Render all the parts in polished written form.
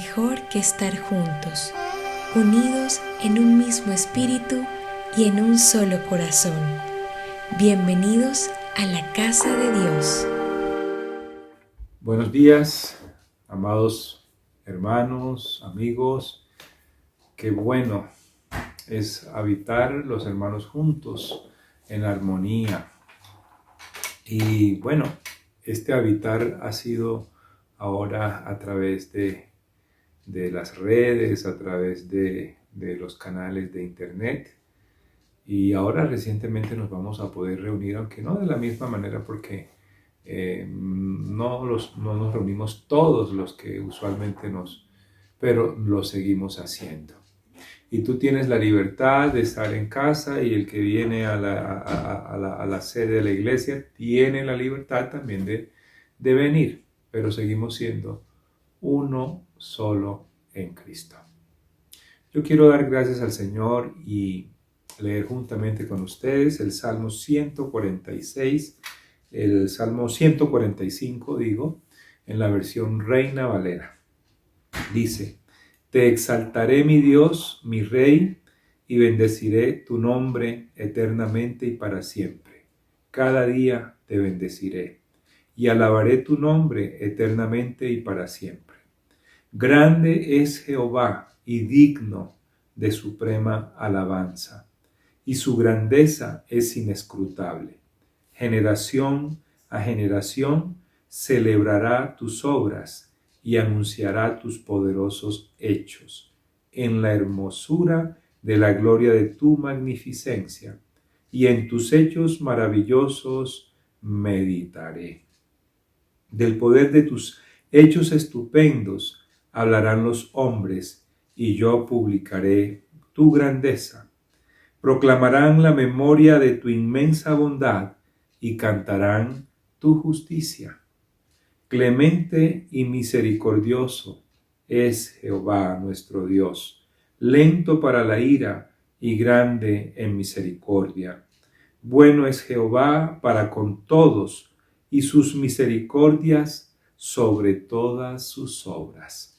mejor que estar juntos, unidos en un mismo espíritu y en un solo corazón. Bienvenidos a la casa de Dios. Buenos días, amados hermanos, amigos. Qué bueno es habitar los hermanos juntos en armonía. Y bueno, este habitar ha sido ahora a través de las redes, a través de los canales de internet. Y ahora recientemente nos vamos a poder reunir, aunque no de la misma manera porque no nos reunimos todos los que usualmente pero lo seguimos haciendo. Y tú tienes la libertad de estar en casa y el que viene a la sede de la iglesia tiene la libertad también de venir, pero seguimos siendo uno solo en Cristo. Yo quiero dar gracias al Señor y leer juntamente con ustedes el Salmo 146, el Salmo 145, en la versión Reina Valera. Dice: Te exaltaré, mi Dios, mi Rey, y bendeciré tu nombre eternamente y para siempre. Cada día te bendeciré y alabaré tu nombre eternamente y para siempre. Grande es Jehová y digno de suprema alabanza, y su grandeza es inescrutable. Generación a generación celebrará tus obras y anunciará tus poderosos hechos, en la hermosura de la gloria de tu magnificencia, y en tus hechos maravillosos meditaré. Del poder de tus hechos estupendos hablarán los hombres, y yo publicaré tu grandeza. Proclamarán la memoria de tu inmensa bondad y cantarán tu justicia. Clemente y misericordioso es Jehová nuestro Dios, lento para la ira y grande en misericordia. Bueno es Jehová para con todos, y sus misericordias sobre todas sus obras.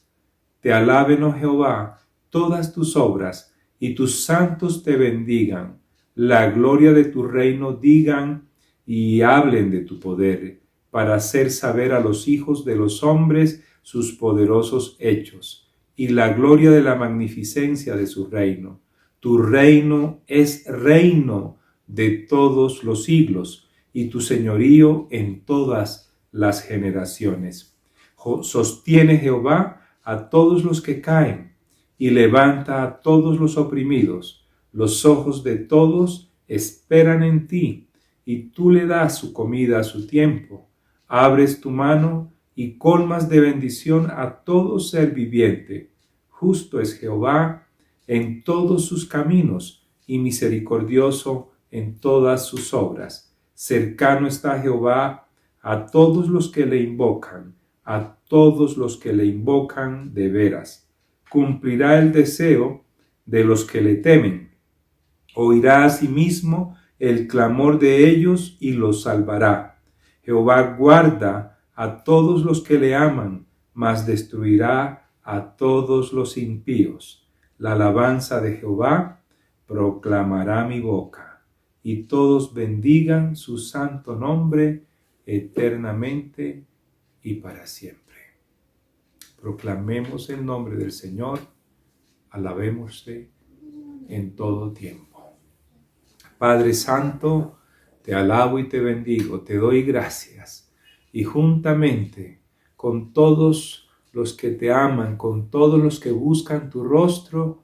Te alaben, oh Jehová, todas tus obras, y tus santos te bendigan. La gloria de tu reino digan y hablen de tu poder, para hacer saber a los hijos de los hombres sus poderosos hechos, y la gloria de la magnificencia de su reino. Tu reino es reino de todos los siglos, y tu señorío en todas las generaciones. Sostiene Jehová a todos los que caen, y levanta a todos los oprimidos. Los ojos de todos esperan en ti, y tú le das su comida a su tiempo. Abres tu mano y colmas de bendición a todo ser viviente. Justo es Jehová en todos sus caminos, y misericordioso en todas sus obras. Cercano está Jehová a todos los que le invocan, a todos los que le invocan de veras. Cumplirá el deseo de los que le temen. Oirá asimismo el clamor de ellos y los salvará. Jehová guarda a todos los que le aman, mas destruirá a todos los impíos. La alabanza de Jehová proclamará mi boca, y todos bendigan su santo nombre eternamente y para siempre. Proclamemos el nombre del Señor, alabémosle en todo tiempo. Padre Santo, te alabo y te bendigo, te doy gracias, y juntamente con todos los que te aman, con todos los que buscan tu rostro,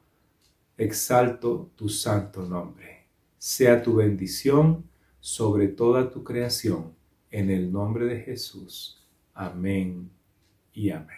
exalto tu santo nombre. Sea tu bendición sobre toda tu creación, en el nombre de Jesús. Amén y amén.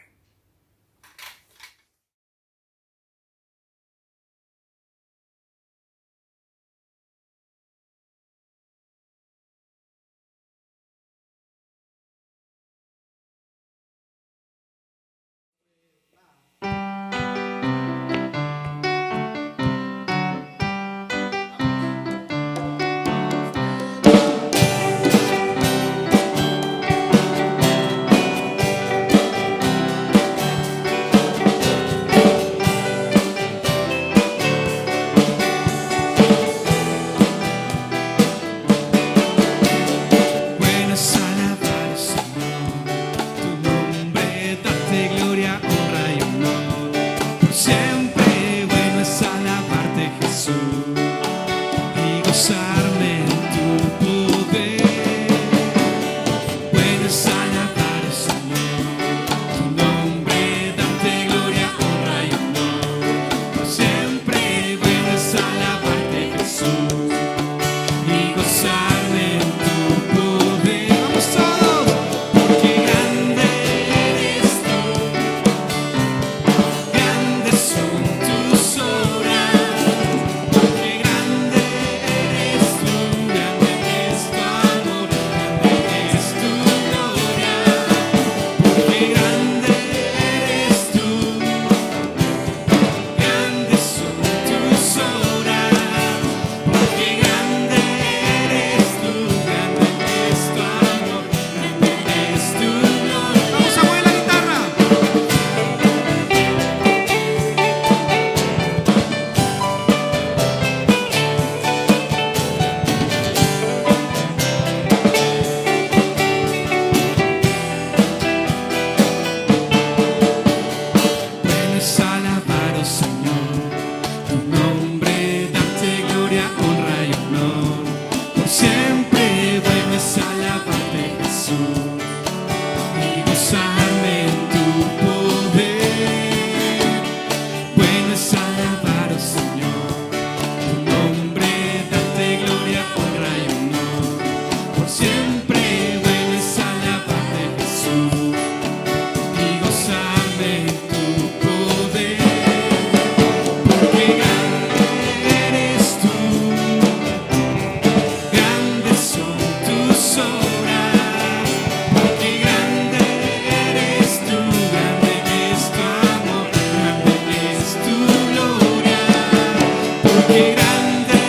Qué grande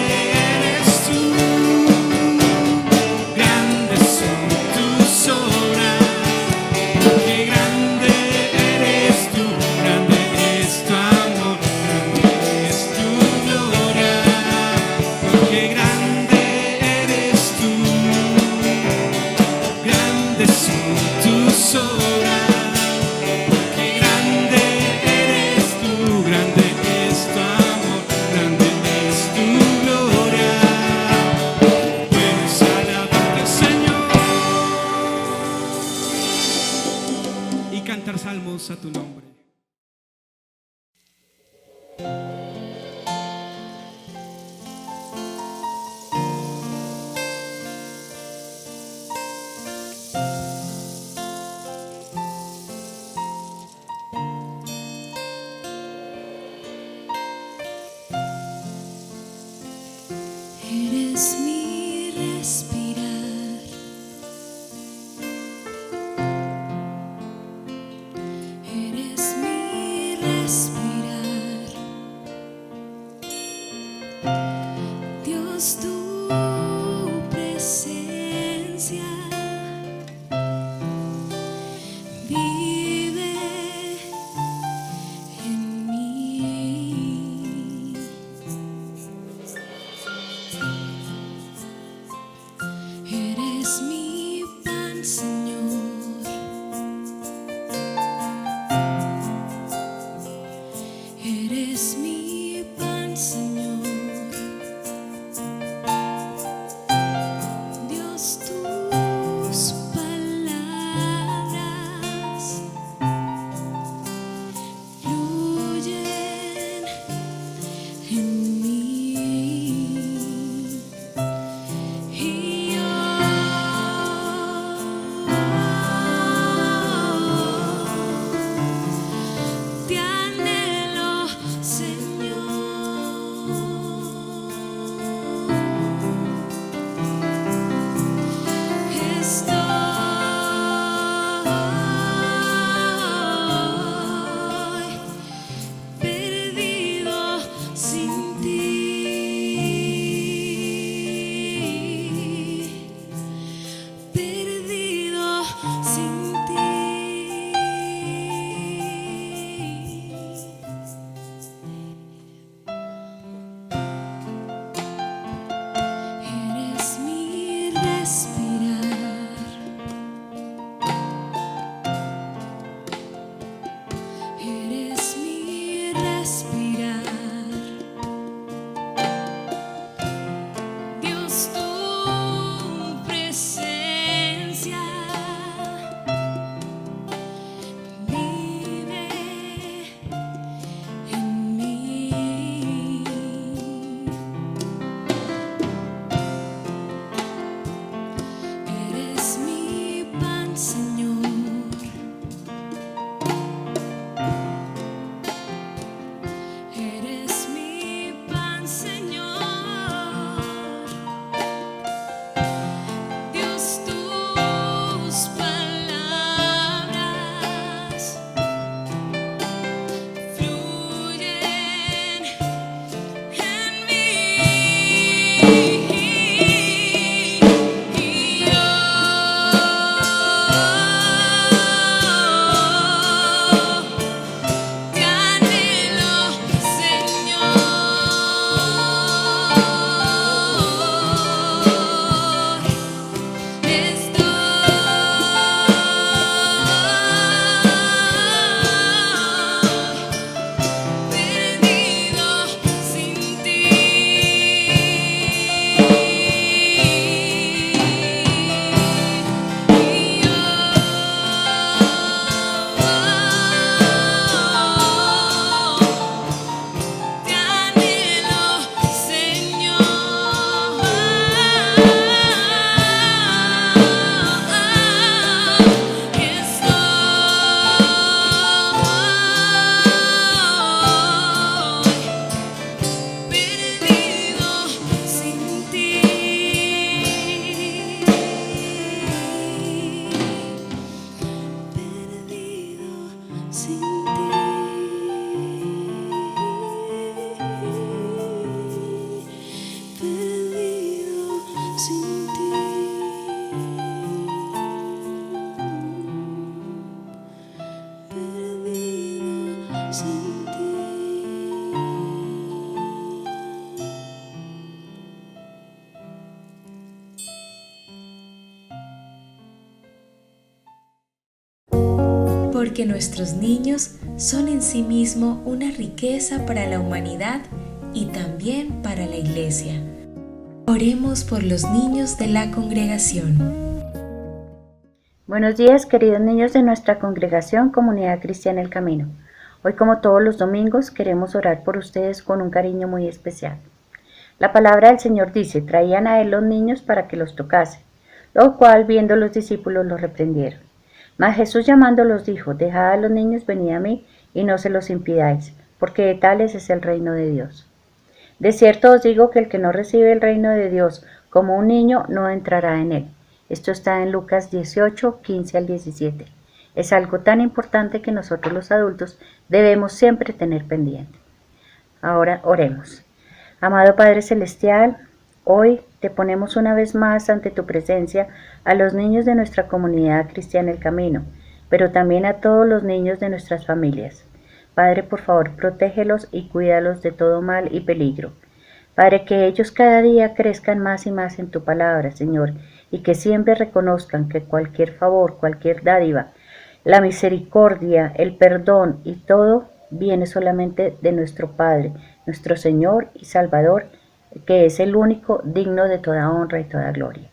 eres tú, grandes son tus obras. Qué grande eres tú, grande es tu amor, grande es tu gloria. Qué grande eres tú, grandes son tus obras. Qué grande eres tú, grande es tu amor, grande es tu gloria. Puedes alabarte, Señor, y cantar salmos a tu nombre. Eres mi respirar, eres mi respirar, Dios, tu presencia vive en mí. Eres mi pan, Señor. Eres mi pan, Señor. Dios, tus palabras fluyen en mí. Y yo te anhelo, Señor. Estoy perdido sin ti. porque nuestros niños son en sí mismo una riqueza para la humanidad y también para la Iglesia. Oremos por los niños de la congregación. Buenos días, queridos niños de nuestra congregación Comunidad Cristiana El Camino. Hoy, como todos los domingos, queremos orar por ustedes con un cariño muy especial. La palabra del Señor dice: traían a él los niños para que los tocase, lo cual, viendo los discípulos, los reprendieron. Mas Jesús, llamándolos, dijo: dejad a los niños, venid a mí, y no se los impidáis, porque de tales es el reino de Dios. De cierto os digo que el que no recibe el reino de Dios como un niño, no entrará en él. Esto está en Lucas 18, 15 al 17. Es algo tan importante que nosotros los adultos debemos siempre tener pendiente. Ahora oremos. Amado Padre Celestial, hoy te ponemos una vez más ante tu presencia a los niños de nuestra comunidad cristiana El Camino, pero también a todos los niños de nuestras familias. Padre, por favor, protégelos y cuídalos de todo mal y peligro. Padre, que ellos cada día crezcan más y más en tu palabra, Señor, y que siempre reconozcan que cualquier favor, cualquier dádiva, la misericordia, el perdón y todo viene solamente de nuestro Padre, nuestro Señor y Salvador, que es el único digno de toda honra y toda gloria.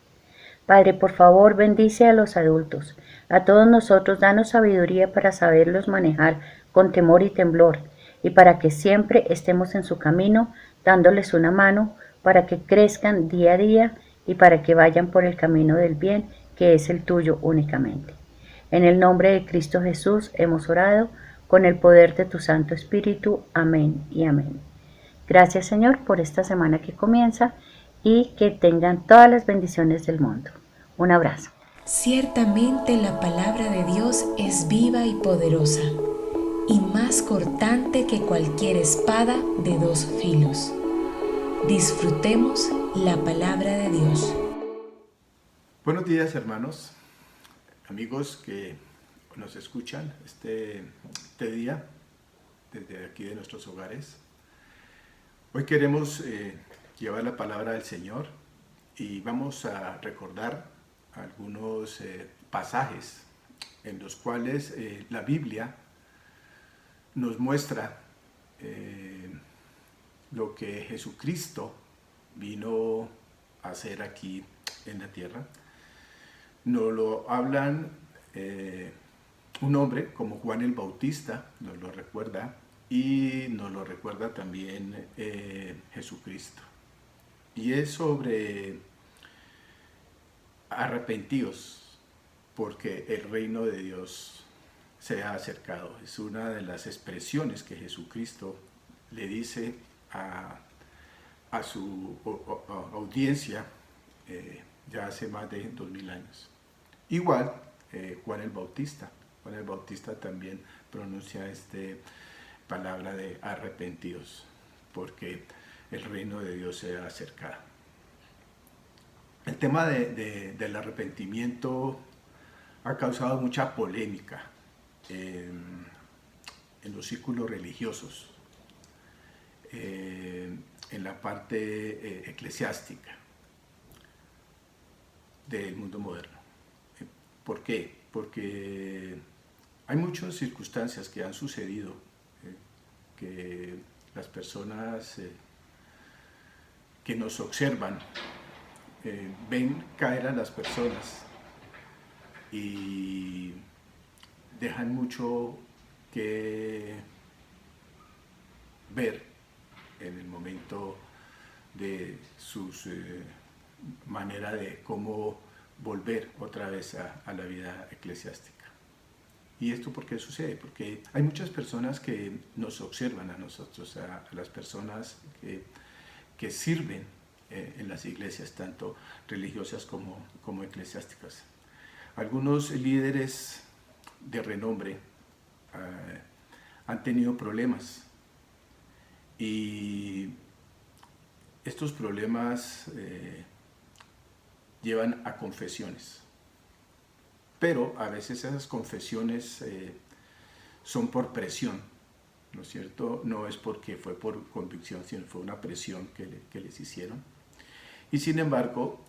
Padre, por favor, bendice a los adultos, a todos nosotros, danos sabiduría para saberlos manejar con temor y temblor, y para que siempre estemos en su camino, dándoles una mano, para que crezcan día a día y para que vayan por el camino del bien, que es el tuyo únicamente. En el nombre de Cristo Jesús hemos orado, con el poder de tu Santo Espíritu. Amén y amén. Gracias, Señor, por esta semana que comienza y que tengan todas las bendiciones del mundo. Un abrazo. Ciertamente la palabra de Dios es viva y poderosa, y más cortante que cualquier espada de dos filos. Disfrutemos la palabra de Dios. Buenos días, hermanos, amigos que nos escuchan este día desde aquí de nuestros hogares. Hoy queremos llevar la palabra del Señor y vamos a recordar algunos pasajes en los cuales la Biblia nos muestra lo que Jesucristo vino a hacer aquí en la tierra. Nos lo hablan un hombre como Juan el Bautista, nos lo recuerda, y nos lo recuerda también Jesucristo. Y es sobre arrepentidos, porque el reino de Dios se ha acercado. Es una de las expresiones que Jesucristo le dice a su audiencia ya hace más de 2000 años. Igual Juan el Bautista también pronuncia esta palabra de arrepentidos, porque el reino de Dios se ha acercado. El tema del arrepentimiento ha causado mucha polémica en los círculos religiosos, en la parte eclesiástica del mundo moderno. ¿Por qué? Porque hay muchas circunstancias que han sucedido, que las personas que nos observan ven caer a las personas y dejan mucho que ver en el momento de sus manera de cómo volver otra vez a la vida eclesiástica. ¿Y esto por qué sucede? Porque hay muchas personas que nos observan a nosotros, a las personas que sirven en las iglesias, tanto religiosas como eclesiásticas. Algunos líderes de renombre han tenido problemas, y estos problemas llevan a confesiones. Pero a veces esas confesiones son por presión, ¿no es cierto? No es porque fue por convicción, sino fue una presión que les hicieron. Y sin embargo,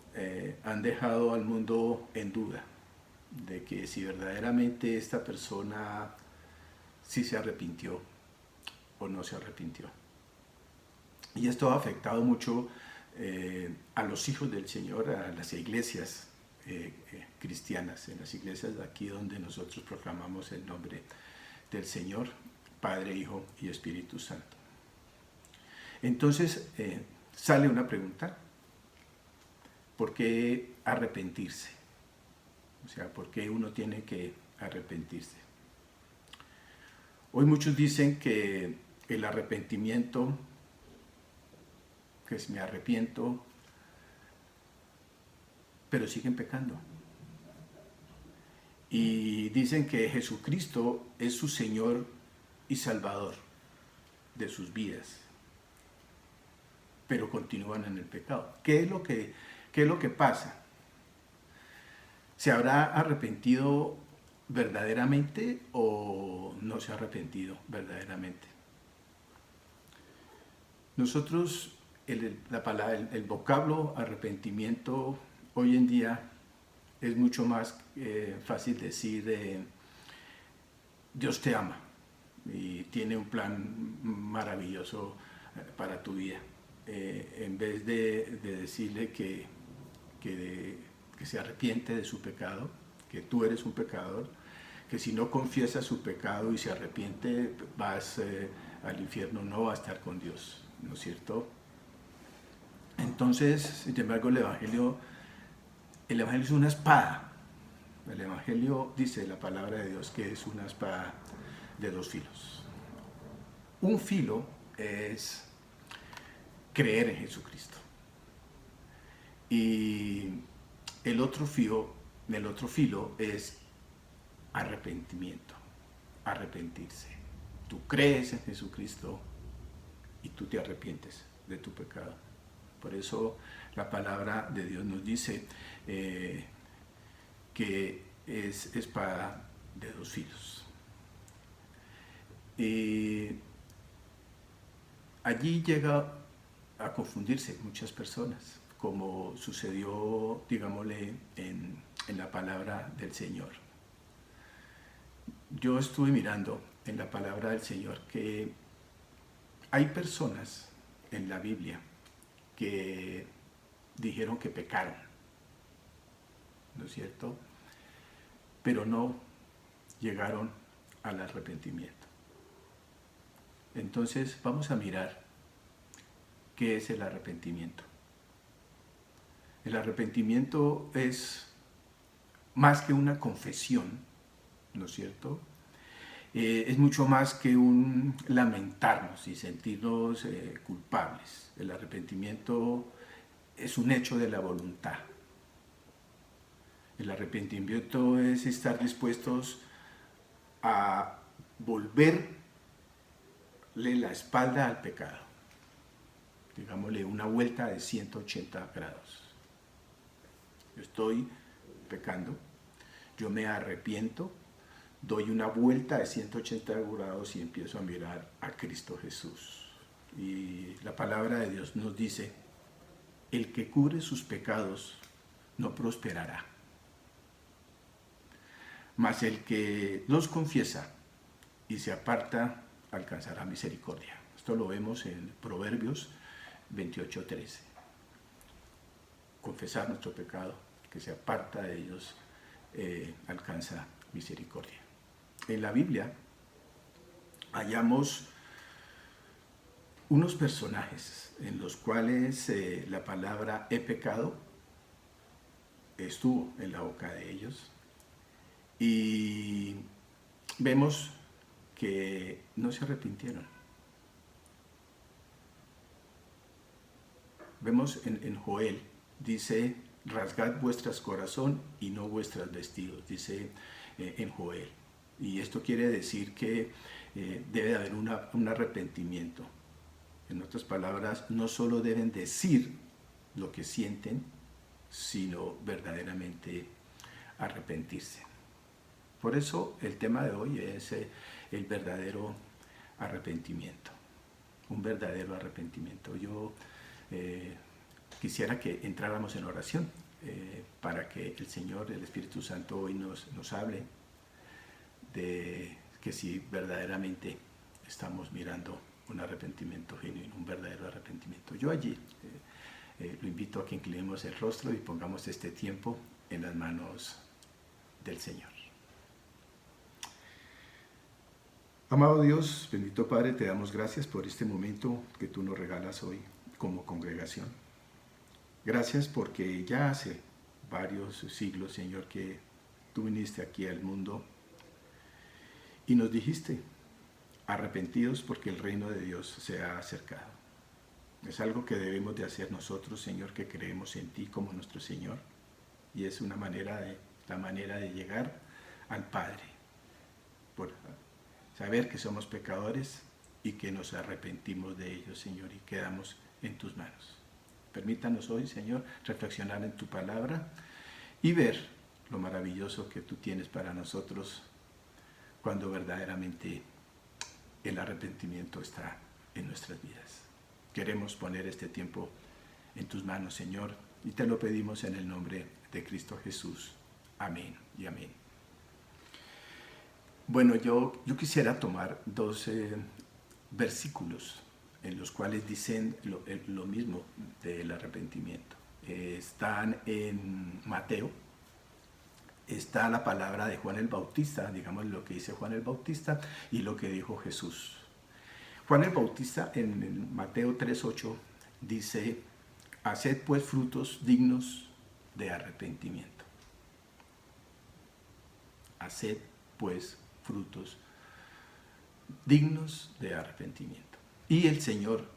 han dejado al mundo en duda de que si verdaderamente esta persona si se arrepintió o no se arrepintió. Y esto ha afectado mucho a los hijos del Señor, a las iglesias cristianas, en las iglesias de aquí donde nosotros proclamamos el nombre del Señor, Padre, Hijo y Espíritu Santo. Entonces sale una pregunta: ¿por qué arrepentirse? O sea, ¿por qué uno tiene que arrepentirse? Hoy muchos dicen que el arrepentimiento, que es me arrepiento, pero siguen pecando. Y dicen que Jesucristo es su Señor y Salvador de sus vidas, pero continúan en el pecado. ¿Qué es lo que pasa? ¿Se habrá arrepentido verdaderamente o no se ha arrepentido verdaderamente? Nosotros, el vocablo arrepentimiento hoy en día es mucho más fácil decir Dios te ama y tiene un plan maravilloso para tu vida. En vez de decirle que se arrepiente de su pecado, que tú eres un pecador, que si no confiesas su pecado y se arrepiente, vas al infierno, no va a estar con Dios, ¿no es cierto? Entonces, sin embargo, el Evangelio es una espada. El Evangelio dice la palabra de Dios que es una espada de dos filos. Un filo es creer en Jesucristo. Y el otro filo es arrepentimiento, arrepentirse. Tú crees en Jesucristo y tú te arrepientes de tu pecado. Por eso la palabra de Dios nos dice que es espada de dos filos. Allí llega a confundirse muchas personas, como sucedió, digámosle, en la palabra del Señor. Yo estuve mirando en la palabra del Señor que hay personas en la Biblia que dijeron que pecaron, ¿no es cierto? Pero no llegaron al arrepentimiento. Entonces vamos a mirar qué es el arrepentimiento. El arrepentimiento es más que una confesión, ¿no es cierto? Es mucho más que un lamentarnos y sentirnos culpables. El arrepentimiento es un hecho de la voluntad. El arrepentimiento es estar dispuestos a volverle la espalda al pecado. Digámosle una vuelta de 180 grados. Yo estoy pecando, yo me arrepiento, doy una vuelta de 180 grados y empiezo a mirar a Cristo Jesús. Y la palabra de Dios nos dice: el que cubre sus pecados no prosperará, mas el que los confiesa y se aparta alcanzará misericordia. Esto lo vemos en Proverbios 28:13. Confesar nuestro pecado, que se aparta de ellos, alcanza misericordia. En la Biblia hallamos unos personajes en los cuales la palabra he pecado estuvo en la boca de ellos, y vemos que no se arrepintieron. Vemos en Joel, dice: rasgad vuestras corazón y no vuestros vestidos, dice en Joel. Y esto quiere decir que debe haber un arrepentimiento. En otras palabras, no solo deben decir lo que sienten, sino verdaderamente arrepentirse. Por eso el tema de hoy es el verdadero arrepentimiento, un verdadero arrepentimiento. Yo quisiera que entráramos en oración para que el Señor, el Espíritu Santo, hoy nos hable de que si verdaderamente estamos mirando un arrepentimiento genuino, un verdadero arrepentimiento. Yo allí lo invito a que inclinemos el rostro y pongamos este tiempo en las manos del Señor. Amado Dios, bendito Padre, te damos gracias por este momento que tú nos regalas hoy como congregación. Gracias porque ya hace varios siglos, Señor, que tú viniste aquí al mundo y nos dijiste, arrepentidos porque el reino de Dios se ha acercado. Es algo que debemos de hacer nosotros, Señor, que creemos en ti como nuestro Señor. Y es la manera de llegar al Padre, por saber que somos pecadores y que nos arrepentimos de ellos, Señor, y quedamos en tus manos. Permítanos hoy, Señor, reflexionar en tu palabra y ver lo maravilloso que tú tienes para nosotros cuando verdaderamente el arrepentimiento está en nuestras vidas. Queremos poner este tiempo en tus manos, Señor, y te lo pedimos en el nombre de Cristo Jesús. Amén y amén. Bueno, yo quisiera tomar dos versículos en los cuales dicen lo mismo del arrepentimiento. Están en Mateo, está la palabra de Juan el Bautista, digamos lo que dice Juan el Bautista y lo que dijo Jesús. Juan el Bautista en Mateo 3:8 dice, haced pues frutos dignos de arrepentimiento. Haced pues frutos dignos de arrepentimiento. Y el Señor,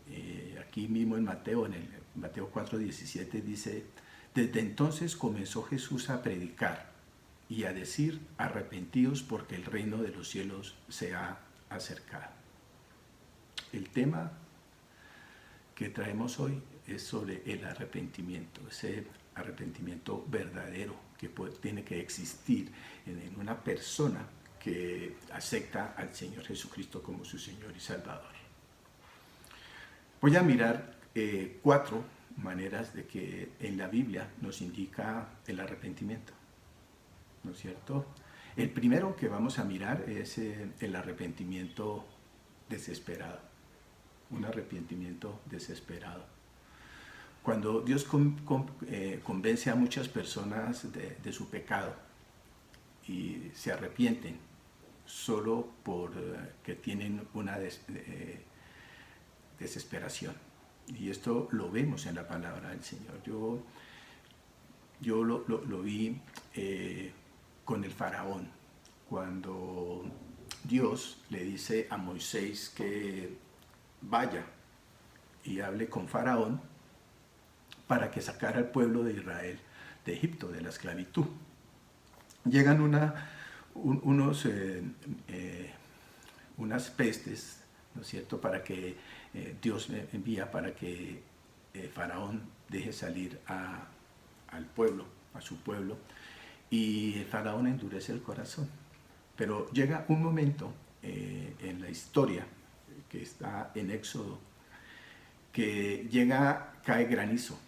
aquí mismo en Mateo 4:17 dice, desde entonces comenzó Jesús a predicar y a decir, arrepentíos porque el reino de los cielos se ha acercado. El tema que traemos hoy es sobre el arrepentimiento, ese arrepentimiento verdadero que tiene que existir en una persona que acepta al Señor Jesucristo como su Señor y Salvador. Voy a mirar 4 maneras de que en la Biblia nos indica el arrepentimiento, ¿no es cierto? El primero que vamos a mirar es el arrepentimiento desesperado, un arrepentimiento desesperado. Cuando Dios convence a muchas personas de su pecado y se arrepienten solo porque tienen una desesperación. Y esto lo vemos en la palabra del Señor. Yo lo vi con el faraón, cuando Dios le dice a Moisés que vaya y hable con faraón para que sacara al pueblo de Israel de Egipto, de la esclavitud. Llegan unas pestes, ¿no es cierto?, para que Dios envía para que faraón deje salir al pueblo, a su pueblo, y el faraón endurece el corazón. Pero llega un momento en la historia que está en Éxodo, que cae granizo.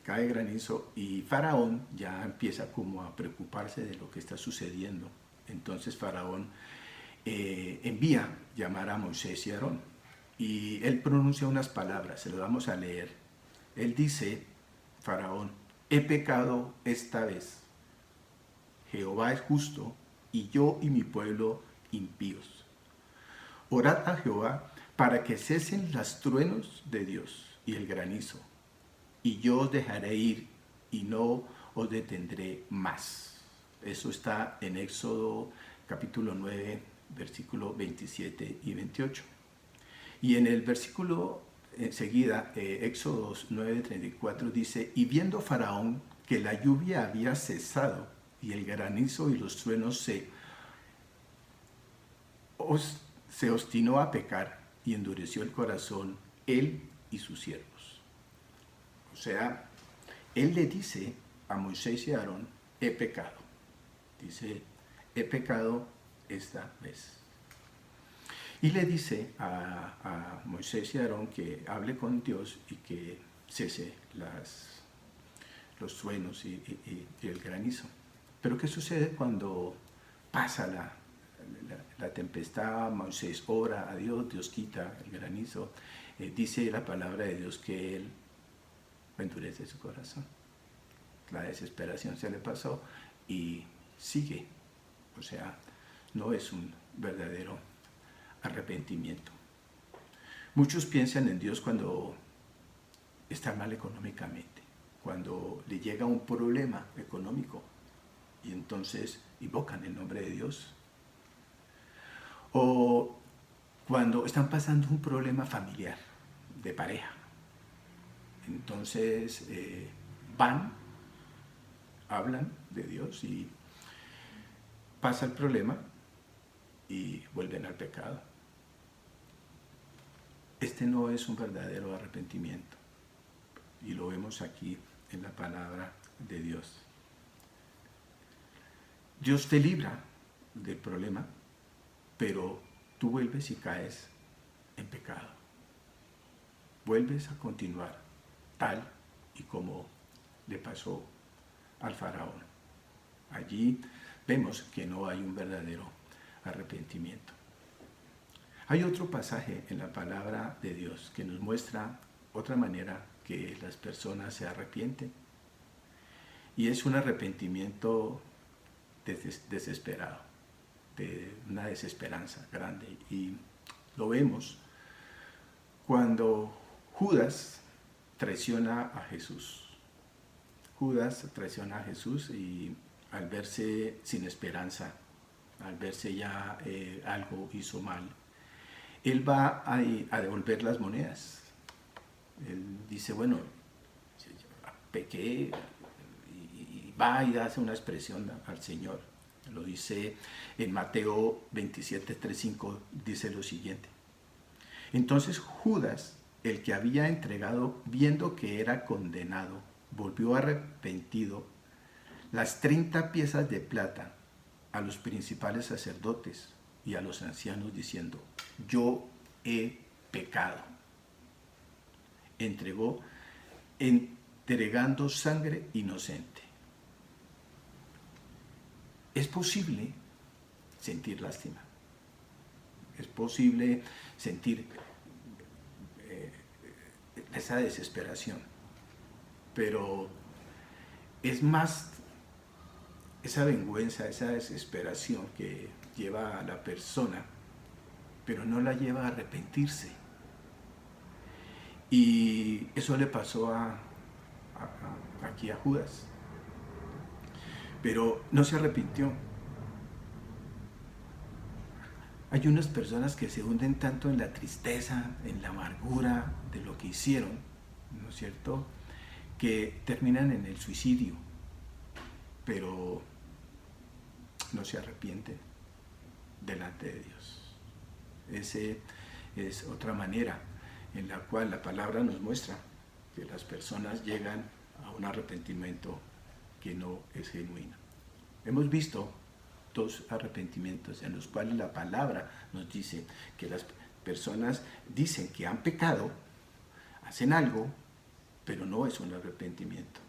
Cae granizo y faraón ya empieza como a preocuparse de lo que está sucediendo. Entonces faraón envía llamar a Moisés y Aarón y él pronuncia unas palabras, se las vamos a leer. Él dice, faraón, he pecado esta vez, Jehová es justo y yo y mi pueblo impíos. Orad a Jehová para que cesen los truenos de Dios y el granizo, y yo os dejaré ir y no os detendré más. Eso está en Éxodo capítulo 9, versículo 27 y 28. Y en el versículo enseguida, Éxodo 9:34 dice, y viendo Faraón que la lluvia había cesado y el granizo y los truenos se obstinó a pecar y endureció el corazón él y sus siervos. O sea, él le dice a Moisés y a Aarón, he pecado. Dice, he pecado esta vez. Y le dice a Moisés y a Aarón que hable con Dios y que cese los truenos y el granizo. Pero ¿qué sucede cuando pasa la tempestad, Moisés ora a Dios, Dios quita el granizo. Dice la palabra de Dios que él endurece su corazón. La desesperación se le pasó y sigue. O sea, no es un verdadero arrepentimiento. Muchos piensan en Dios cuando está mal económicamente, cuando le llega un problema económico y entonces invocan el nombre de Dios. O cuando están pasando un problema familiar, de pareja. Entonces van, hablan de Dios y pasa el problema y vuelven al pecado. Este no es un verdadero arrepentimiento y lo vemos aquí en la palabra de Dios. Dios te libra del problema, pero tú vuelves y caes en pecado. Vuelves a continuar tal y como le pasó al faraón. Allí vemos que no hay un verdadero arrepentimiento. Hay otro pasaje en la palabra de Dios que nos muestra otra manera que las personas se arrepienten. Y es un arrepentimiento desesperado, de una desesperanza grande. Y lo vemos cuando Judas traiciona a Jesús. Judas traiciona a Jesús y al verse sin esperanza, al verse ya algo hizo mal, él va a devolver las monedas. Él dice, bueno, pequé, y va y hace una expresión al Señor. Lo dice en Mateo 27, 3, 5, dice lo siguiente. Entonces Judas, el que había entregado, viendo que era condenado, volvió arrepentido las 30 piezas de plata a los principales sacerdotes y a los ancianos, diciendo, yo he pecado. Entregando sangre inocente. Es posible sentir lástima. Es posible sentir esa desesperación. Pero es más esa vergüenza, esa desesperación que lleva a la persona, pero no la lleva a arrepentirse. Y eso le pasó aquí a Judas. Pero no se arrepintió. Hay unas personas que se hunden tanto en la tristeza, en la amargura de lo que hicieron, ¿no es cierto?, que terminan en el suicidio, pero no se arrepienten delante de Dios. Esa es otra manera en la cual la palabra nos muestra que las personas llegan a un arrepentimiento que no es genuino. Hemos visto 2 arrepentimientos en los cuales la palabra nos dice que las personas dicen que han pecado, hacen algo, pero no es un arrepentimiento.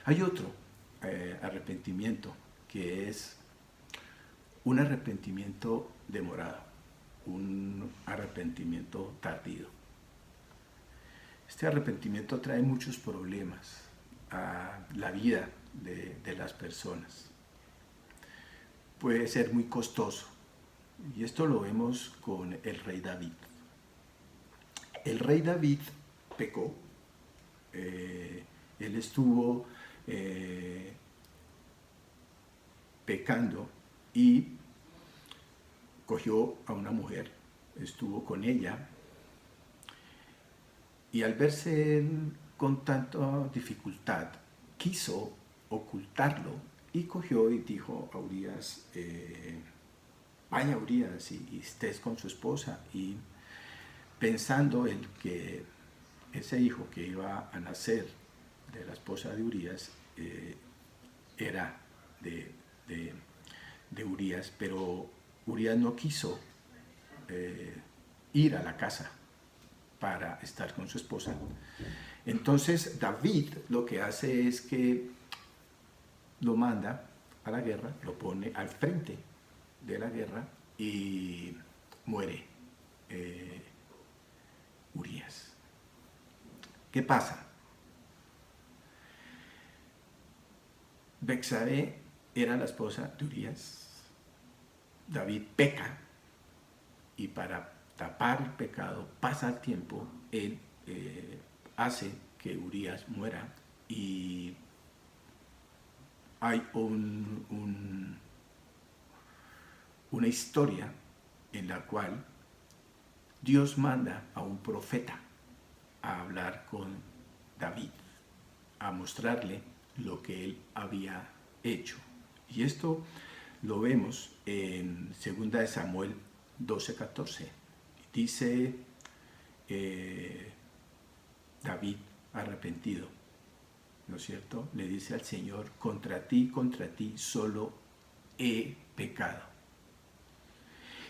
Hay otro arrepentimiento que es un arrepentimiento demorado, un arrepentimiento tardío. Este arrepentimiento trae muchos problemas a la vida de las personas. Puede ser muy costoso, y esto lo vemos con el rey David. El rey David pecó, él estuvo pecando y cogió a una mujer, estuvo con ella, y al verse él con tanta dificultad, quiso ocultarlo y cogió y dijo a Urías, vaya Urías y estés con su esposa, y pensando él que ese hijo que iba a nacer de la esposa de Urías era de Urías, pero Urías no quiso ir a la casa para estar con su esposa. Entonces David lo que hace es que lo manda a la guerra, lo pone al frente de la guerra y muere Urías. ¿Qué pasa? Betsabé era la esposa de Urías. David peca y para tapar el pecado, pasa el tiempo, él hace que Urías muera y hay una historia en la cual Dios manda a un profeta a hablar con David, a mostrarle lo que él había hecho. Y esto lo vemos en 2 Samuel 12:14. Dice David arrepentido, ¿no es cierto? Le dice al Señor, contra ti solo he pecado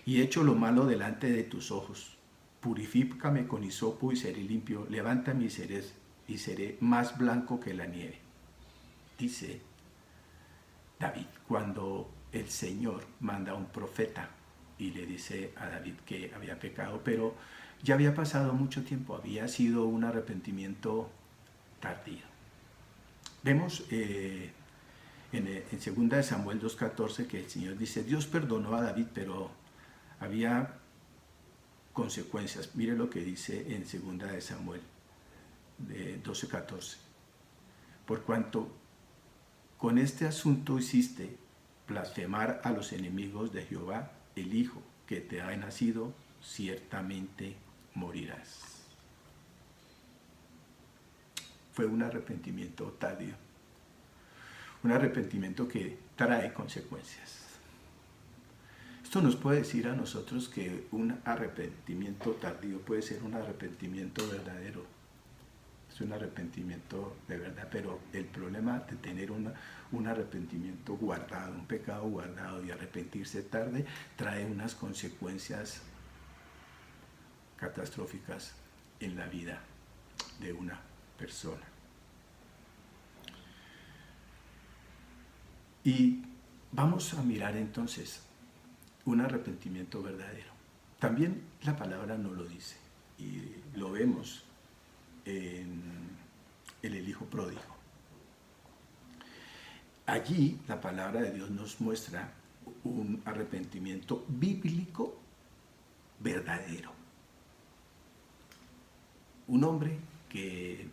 y he hecho lo malo delante de tus ojos. Purifícame con hisopo y seré limpio, levántame y seré más blanco que la nieve. Dice David, cuando el Señor manda a un profeta y le dice a David que había pecado, pero ya había pasado mucho tiempo, había sido un arrepentimiento tardío. Vemos en 2 Samuel 2:14 que el Señor dice, Dios perdonó a David, pero había consecuencias. Mire lo que dice en 2 Samuel 12:14. Por cuanto con este asunto hiciste blasfemar a los enemigos de Jehová, el hijo que te ha nacido, ciertamente morirás. Fue un arrepentimiento tardío, un arrepentimiento que trae consecuencias. Esto nos puede decir a nosotros que un arrepentimiento tardío puede ser un arrepentimiento verdadero. Es un arrepentimiento de verdad, pero el problema de tener un arrepentimiento guardado, un pecado guardado y arrepentirse tarde, trae unas consecuencias catastróficas en la vida de una persona. Y vamos a mirar entonces un arrepentimiento verdadero. También la palabra nos lo dice y lo vemos en el hijo pródigo. Allí la palabra de Dios nos muestra un arrepentimiento bíblico verdadero. Un hombre que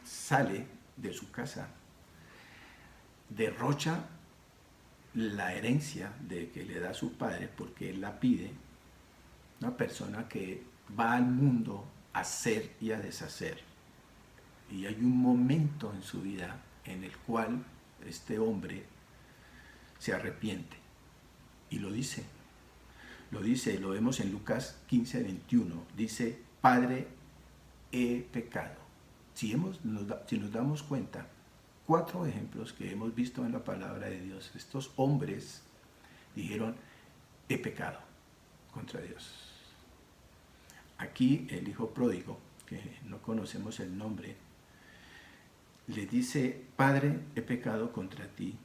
sale de su casa, derrocha la herencia de que le da su padre porque él la pide, una persona que va al mundo a hacer y a deshacer. Y hay un momento en su vida en el cual este hombre se arrepiente y lo dice, lo vemos en Lucas 15:21, dice, Padre, he pecado. Si nos damos cuenta, 4 ejemplos que hemos visto en la palabra de Dios, estos hombres dijeron, he pecado contra Dios. Aquí el hijo pródigo, que no conocemos el nombre, le dice, Padre, he pecado contra ti,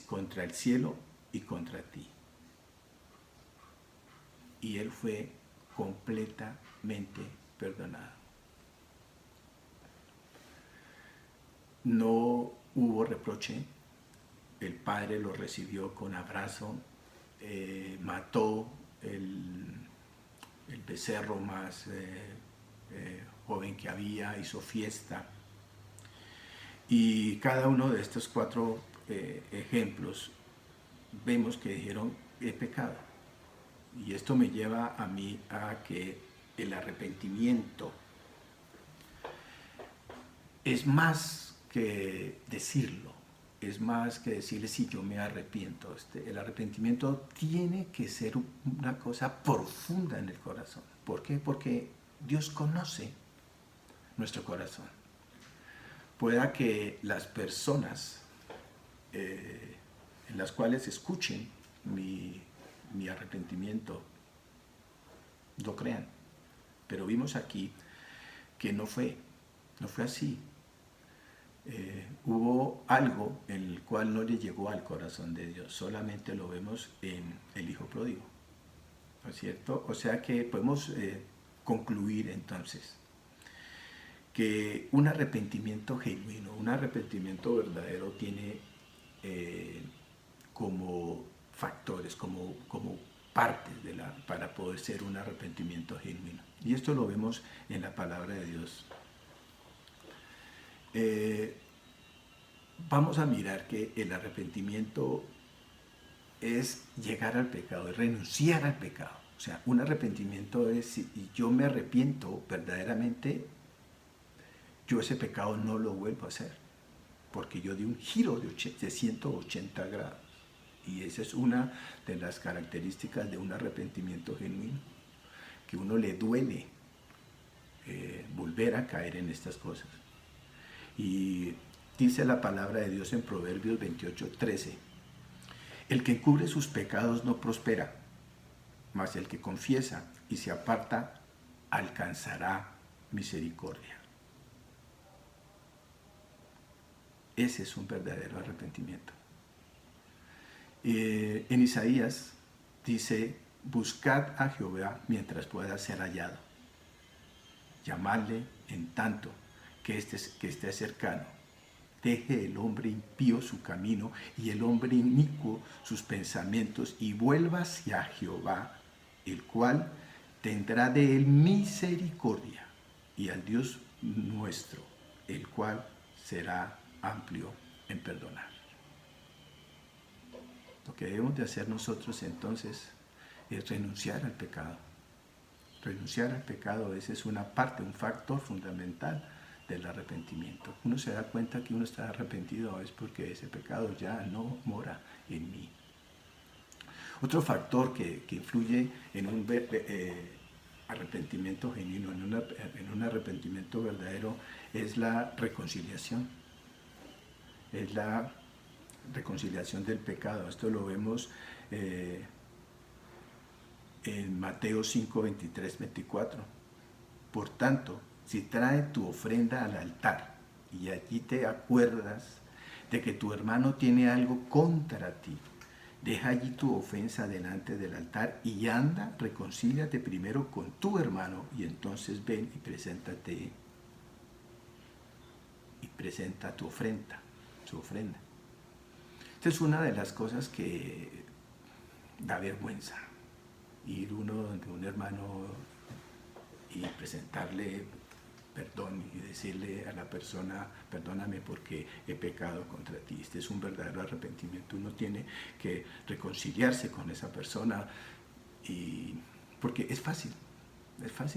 contra el cielo y contra ti. Y él fue completamente perdonado. No hubo reproche, el padre lo recibió con abrazo, mató el becerro más joven que había, hizo fiesta. Y cada uno de estos 4 ejemplos vemos que dijeron, he pecado. Y esto me lleva a mí a que el arrepentimiento es más que decirlo, es más que decirle si yo me arrepiento. El arrepentimiento tiene que ser una cosa profunda en el corazón. ¿Por qué? Porque Dios conoce nuestro corazón. Pueda que las personas en las cuales escuchen mi arrepentimiento lo crean, pero vimos aquí que no fue así. hubo algo en el cual no le llegó al corazón de Dios. Solamente lo vemos en el Hijo Pródigo, ¿no es cierto? O sea que podemos concluir entonces que un arrepentimiento genuino, un arrepentimiento verdadero tiene como factores, como partes para poder ser un arrepentimiento genuino. Y esto lo vemos en la palabra de Dios. Vamos a mirar que el arrepentimiento es llegar al pecado, es renunciar al pecado. O sea, un arrepentimiento es, si yo me arrepiento verdaderamente, yo ese pecado no lo vuelvo a hacer, porque yo di un giro de 180 grados. Y esa es una de las características de un arrepentimiento genuino, que uno le duele volver a caer en estas cosas. Y dice la palabra de Dios en Proverbios 28:13, el que encubre sus pecados no prospera, mas el que confiesa y se aparta alcanzará misericordia. Ese es un verdadero arrepentimiento. En Isaías dice, buscad a Jehová mientras pueda ser hallado, llamadle en tanto que esté cercano. Deje el hombre impío su camino y el hombre inicuo sus pensamientos y vuelva hacia Jehová, el cual tendrá de él misericordia, y al Dios nuestro, el cual será amplio en perdonar. Lo que debemos de hacer nosotros entonces es renunciar al pecado. Renunciar al pecado, esa es una parte, un factor fundamental del arrepentimiento. Uno se da cuenta que uno está arrepentido es porque ese pecado ya no mora en mí. Otro factor que influye en un arrepentimiento genuino, en un arrepentimiento verdadero, es la reconciliación. Es la reconciliación del pecado. Esto lo vemos en Mateo 5, 23, 24. Por tanto, si trae tu ofrenda al altar y allí te acuerdas de que tu hermano tiene algo contra ti, deja allí tu ofensa delante del altar y anda, reconcíliate primero con tu hermano y entonces ven y preséntate y presenta tu ofrenda, su ofrenda. Esta es una de las cosas que da vergüenza, ir uno donde un hermano y presentarle perdón y decirle a la persona, perdóname porque he pecado contra ti. Este es un verdadero arrepentimiento. Uno tiene que reconciliarse con esa persona, porque es fácil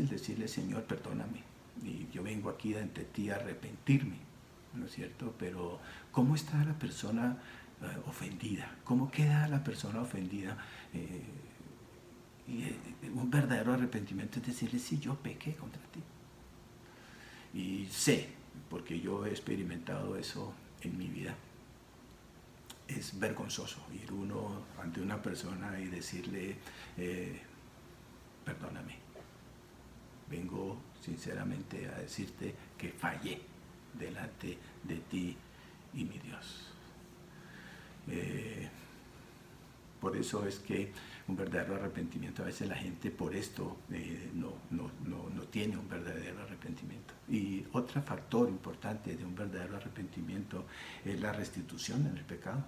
decirle, Señor, perdóname. Y yo vengo aquí ante ti a arrepentirme, ¿no es cierto? Pero ¿cómo está la persona ofendida? ¿Cómo queda la persona ofendida? Un verdadero arrepentimiento es decirle, sí, yo pequé contra ti. Y sé, porque yo he experimentado eso en mi vida, es vergonzoso ir uno ante una persona y decirle, perdóname, vengo sinceramente a decirte que fallé delante de ti y mi Dios. Por eso es que un verdadero arrepentimiento, a veces la gente por esto no tiene un verdadero arrepentimiento. Y otro factor importante de un verdadero arrepentimiento es la restitución en el pecado.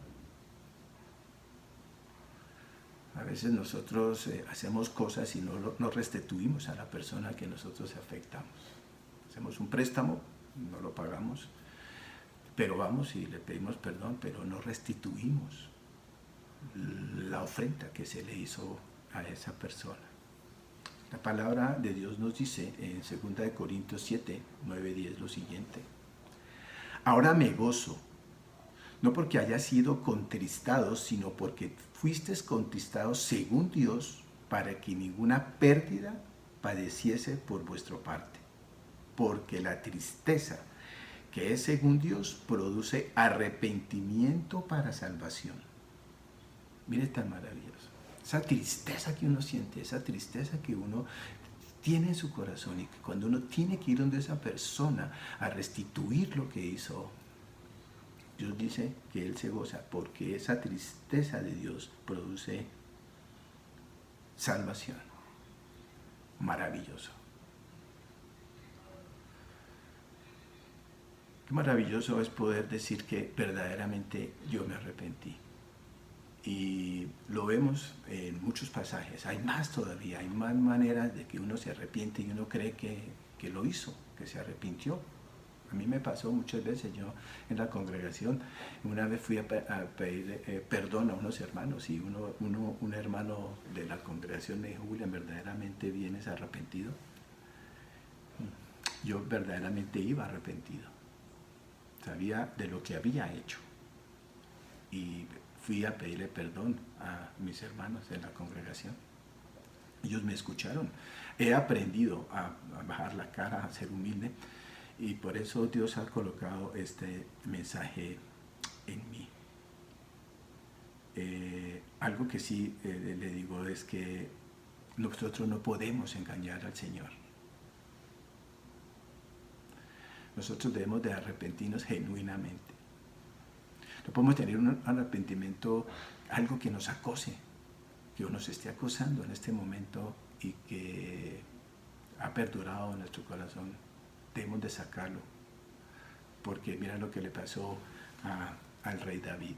A veces nosotros hacemos cosas y no restituimos a la persona que nosotros afectamos. Hacemos un préstamo, no lo pagamos, pero vamos y le pedimos perdón, pero no restituimos la ofrenda que se le hizo a esa persona. La palabra de Dios nos dice en 2 Corintios 7, 9, 10 lo siguiente: ahora me gozo, no porque haya sido contristados, sino porque fuisteis contristados según Dios, para que ninguna pérdida padeciese por vuestra parte. Porque la tristeza que es según Dios produce arrepentimiento para salvación. Mire, tan maravilloso. Esa tristeza que uno siente, esa tristeza que uno tiene en su corazón, y que cuando uno tiene que ir donde esa persona a restituir lo que hizo, Dios dice que Él se goza porque esa tristeza de Dios produce salvación. Maravilloso. Qué maravilloso es poder decir que verdaderamente yo me arrepentí. Y lo vemos en muchos pasajes. Hay más todavía, hay más maneras de que uno se arrepiente y uno cree que lo hizo, que se arrepintió. A mí me pasó muchas veces, yo en la congregación, una vez fui a pedir perdón a unos hermanos y un hermano de la congregación me dijo, William, ¿verdaderamente vienes arrepentido? Yo verdaderamente iba arrepentido. Sabía de lo que había hecho. Y fui a pedirle perdón a mis hermanos en la congregación. Ellos me escucharon. He aprendido a bajar la cara, a ser humilde. Y por eso Dios ha colocado este mensaje en mí. Algo que sí le digo es que nosotros no podemos engañar al Señor. Nosotros debemos de arrepentirnos genuinamente. No podemos tener un arrepentimiento, algo que nos acose, que nos esté acosando en este momento y que ha perdurado en nuestro corazón. Debemos de sacarlo, porque mira lo que le pasó al rey David.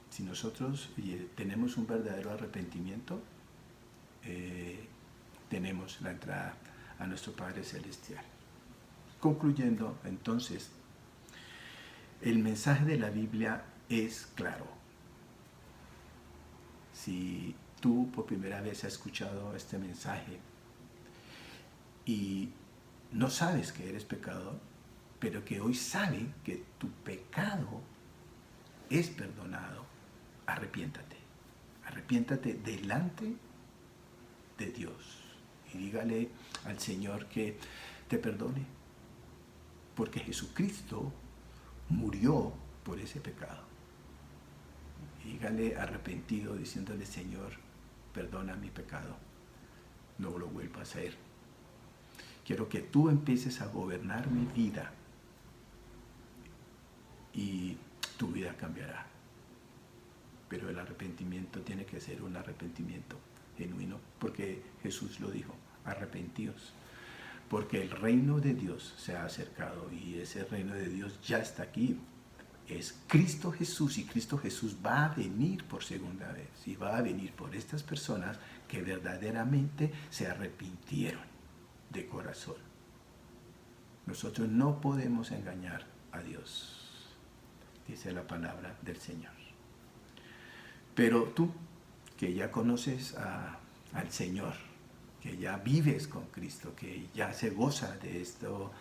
Si nosotros tenemos un verdadero arrepentimiento, tenemos la entrada a nuestro Padre Celestial. Concluyendo, entonces, el mensaje de la Biblia es claro. Si tú por primera vez has escuchado este mensaje y no sabes que eres pecador, pero que hoy sabes que tu pecado es perdonado, arrepiéntate. Arrepiéntate delante de Dios y dígale al Señor que te perdone, porque Jesucristo murió por ese pecado. Dígale arrepentido, diciéndole, Señor, perdona mi pecado, no lo vuelvo a hacer. Quiero que tú empieces a gobernar mi vida y tu vida cambiará. Pero el arrepentimiento tiene que ser un arrepentimiento genuino, porque Jesús lo dijo, arrepentíos, porque el reino de Dios se ha acercado y ese reino de Dios ya está aquí. Es Cristo Jesús y Cristo Jesús va a venir por segunda vez y va a venir por estas personas que verdaderamente se arrepintieron de corazón. Nosotros no podemos engañar a Dios, dice la palabra del Señor. Pero tú, que ya conoces al Señor, que ya vives con Cristo, que ya se goza de esto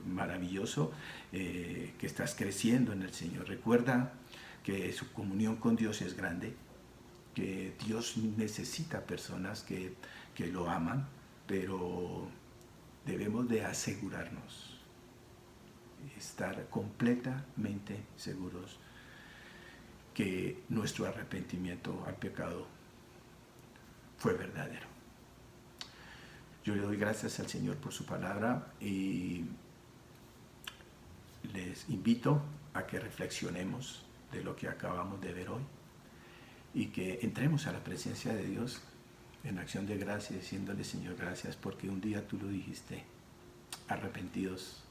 maravilloso, que estás creciendo en el Señor. Recuerda que su comunión con Dios es grande, que Dios necesita personas que lo aman, pero debemos de asegurarnos, estar completamente seguros que nuestro arrepentimiento al pecado fue verdadero. Yo le doy gracias al Señor por su palabra y les invito a que reflexionemos de lo que acabamos de ver hoy y que entremos a la presencia de Dios en acción de gracia, diciéndole, Señor, gracias porque un día tú lo dijiste, arrepentidos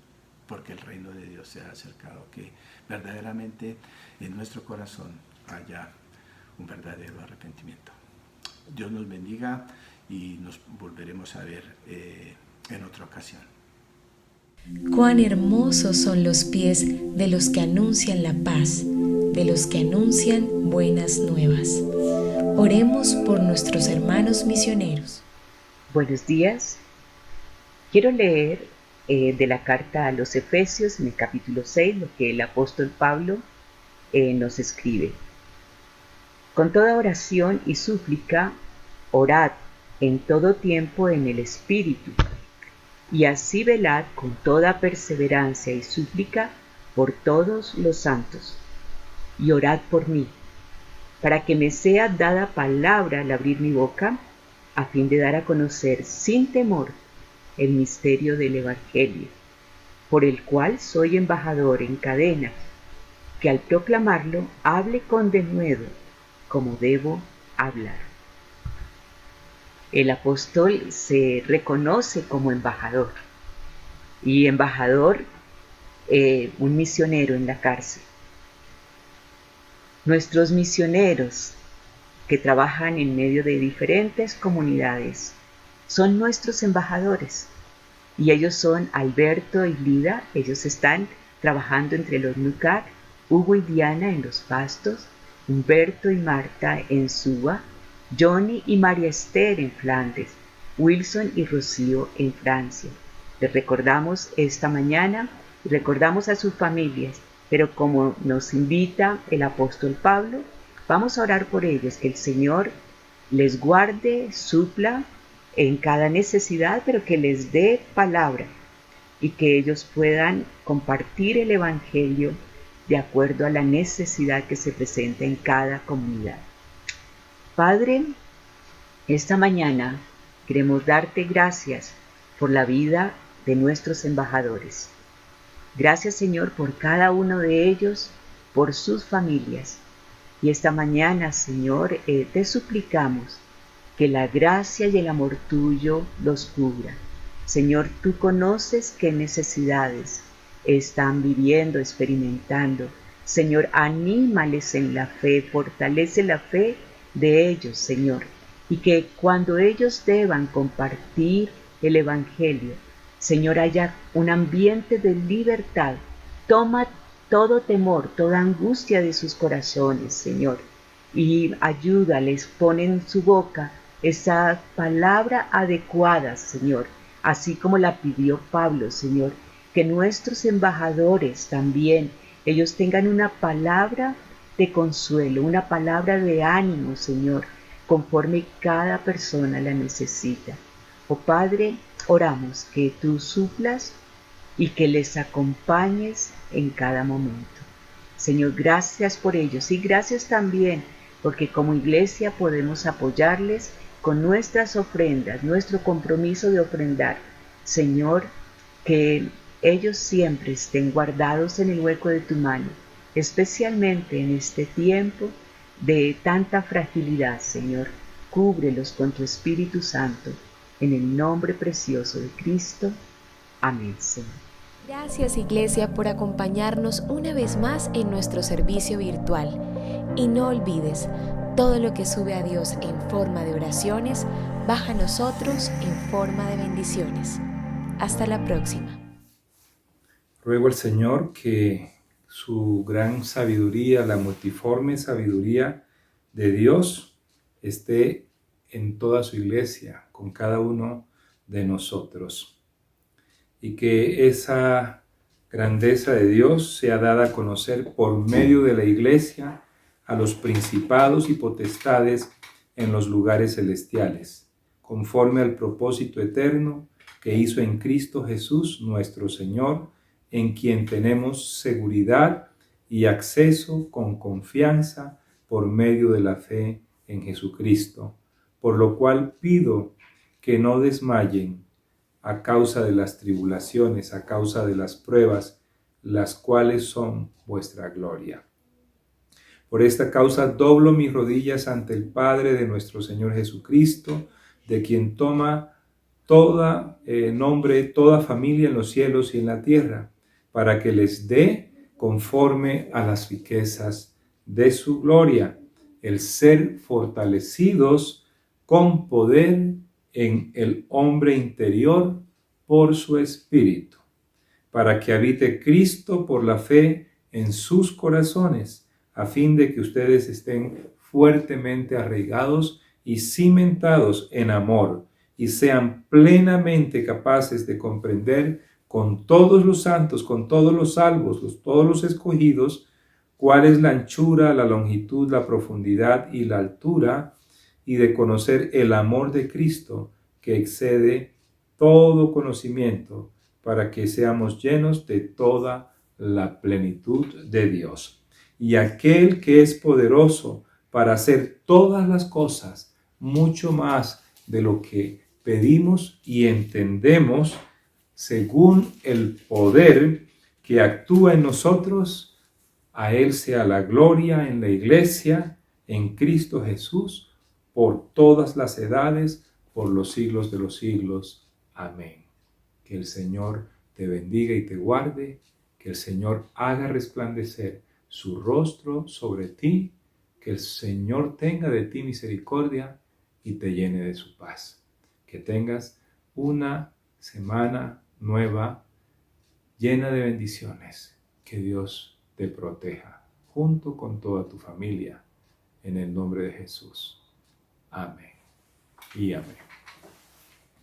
porque el reino de Dios se ha acercado, que verdaderamente en nuestro corazón haya un verdadero arrepentimiento. Dios nos bendiga y nos volveremos a ver en otra ocasión. Cuán hermosos son los pies de los que anuncian la paz, de los que anuncian buenas nuevas. Oremos por nuestros hermanos misioneros. Buenos días. Quiero leer de la carta a los Efesios, en el capítulo 6, lo que el apóstol Pablo nos escribe. Con toda oración y súplica, orad en todo tiempo en el Espíritu, y así velad con toda perseverancia y súplica por todos los santos, y orad por mí, para que me sea dada palabra al abrir mi boca, a fin de dar a conocer sin temor el misterio del Evangelio, por el cual soy embajador en cadenas, que al proclamarlo hable con denuedo, como debo hablar. El apóstol se reconoce como embajador, y embajador, un misionero en la cárcel. Nuestros misioneros que trabajan en medio de diferentes comunidades son nuestros embajadores, y ellos son Alberto y Lida. Ellos están trabajando entre los Nucar, Hugo y Diana en Los Pastos, Humberto y Marta en Suba, Johnny y María Esther en Flandes, Wilson y Rocío en Francia. Les recordamos esta mañana y recordamos a sus familias, pero como nos invita el apóstol Pablo, vamos a orar por ellos, que el Señor les guarde, supla en cada necesidad, pero que les dé palabra y que ellos puedan compartir el Evangelio de acuerdo a la necesidad que se presenta en cada comunidad. Padre, esta mañana queremos darte gracias por la vida de nuestros embajadores. Gracias, Señor, por cada uno de ellos, por sus familias. Y esta mañana, Señor, te suplicamos que la gracia y el amor tuyo los cubra. Señor, tú conoces qué necesidades están viviendo, experimentando. Señor, anímales en la fe, fortalece la fe de ellos, Señor. Y que cuando ellos deban compartir el Evangelio, Señor, haya un ambiente de libertad. Toma todo temor, toda angustia de sus corazones, Señor, y ayúdales, pon en su boca esa palabra adecuada, Señor, así como la pidió Pablo, Señor, que nuestros embajadores también, ellos tengan una palabra de consuelo, una palabra de ánimo, Señor, conforme cada persona la necesita. Oh Padre, oramos que tú suplas y que les acompañes en cada momento. Señor, gracias por ellos y gracias también porque como iglesia podemos apoyarles con nuestras ofrendas, nuestro compromiso de ofrendar. Señor, que ellos siempre estén guardados en el hueco de tu mano, especialmente en este tiempo de tanta fragilidad, Señor. Cúbrelos con tu Espíritu Santo, en el nombre precioso de Cristo. Amén, Señor. Gracias, Iglesia, por acompañarnos una vez más en nuestro servicio virtual. Y no olvides, todo lo que sube a Dios en forma de oraciones, baja a nosotros en forma de bendiciones. Hasta la próxima. Ruego al Señor que su gran sabiduría, la multiforme sabiduría de Dios, esté en toda su iglesia, con cada uno de nosotros. Y que esa grandeza de Dios sea dada a conocer por medio de la iglesia a los principados y potestades en los lugares celestiales, conforme al propósito eterno que hizo en Cristo Jesús nuestro Señor, en quien tenemos seguridad y acceso con confianza por medio de la fe en Jesucristo, por lo cual pido que no desmayen a causa de las tribulaciones, a causa de las pruebas, las cuales son vuestra gloria. Por esta causa doblo mis rodillas ante el Padre de nuestro Señor Jesucristo, de quien toma nombre toda familia en los cielos y en la tierra, para que les dé, conforme a las riquezas de su gloria, el ser fortalecidos con poder en el hombre interior por su Espíritu, para que habite Cristo por la fe en sus corazones, a fin de que ustedes estén fuertemente arraigados y cimentados en amor, y sean plenamente capaces de comprender con todos los santos, con todos los salvos, todos los escogidos, cuál es la anchura, la longitud, la profundidad y la altura, y de conocer el amor de Cristo que excede todo conocimiento, para que seamos llenos de toda la plenitud de Dios. Y aquel que es poderoso para hacer todas las cosas, mucho más de lo que pedimos y entendemos, según el poder que actúa en nosotros. A Él sea la gloria en la Iglesia, en Cristo Jesús, por todas las edades, por los siglos de los siglos. Amén. Que el Señor te bendiga y te guarde, que el Señor haga resplandecer su rostro sobre ti, que el Señor tenga de ti misericordia y te llene de su paz. Que tengas una semana nueva llena de bendiciones. Que Dios te proteja junto con toda tu familia, en el nombre de Jesús. Amén y amén.